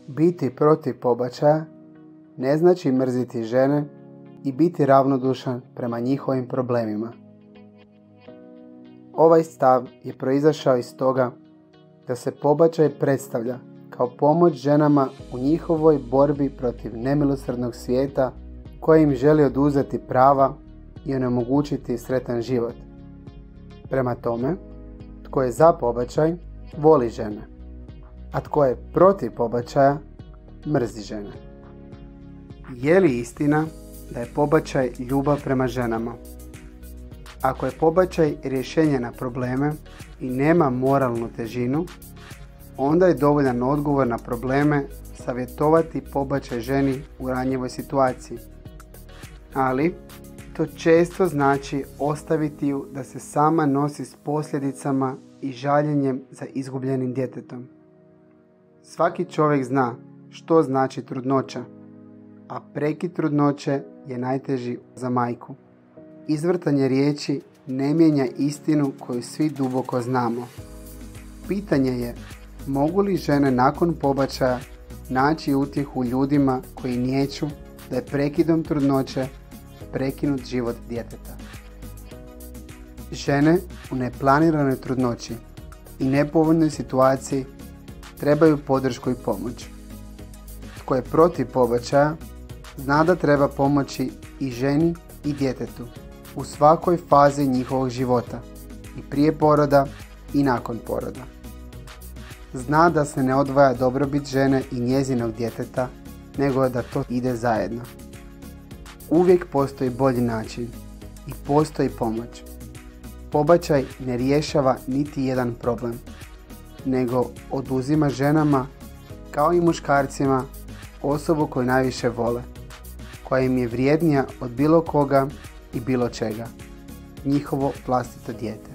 Biti protiv pobačaja ne znači mrziti žene i biti ravnodušan prema njihovim problemima. Ovaj stav je proizašao iz toga da se pobačaj predstavlja kao pomoć ženama u njihovoj borbi protiv nemilosrdnog svijeta koji im želi oduzeti prava i onemogućiti sretan život. Prema tome, tko je za pobačaj, voli žene, a tko je protiv pobačaja, mrzi žene. Je li istina da je pobačaj ljubav prema ženama? Ako je pobačaj rješenje na probleme i nema moralnu težinu, onda je dovoljan odgovor na probleme savjetovati pobačaj ženi u ranjivoj situaciji. Ali to često znači ostaviti ju da se sama nosi s posljedicama i žaljenjem za izgubljenim djetetom. Svaki čovjek zna što znači trudnoća, a prekid trudnoće je najteži za majku. Izvrtanje riječi ne mijenja istinu koju svi duboko znamo. Pitanje je, mogu li žene nakon pobačaja naći utjehu ljudima koji niječu da je prekidom trudnoće prekinut život djeteta? Žene u neplaniranoj trudnoći i nepovoljnoj situaciji trebaju podršku i pomoć. Tko je protiv pobačaja zna da treba pomoći i ženi i djetetu u svakoj fazi njihovog života, i prije poroda i nakon poroda. Zna da se ne odvaja dobrobit žene i njezinog djeteta, nego da to ide zajedno. Uvijek postoji bolji način i postoji pomoć. Pobačaj ne rješava niti jedan problem, nego oduzima ženama, kao i muškarcima, osobu koju najviše vole, koja im je vrijednija od bilo koga i bilo čega, njihovo vlastito dijete.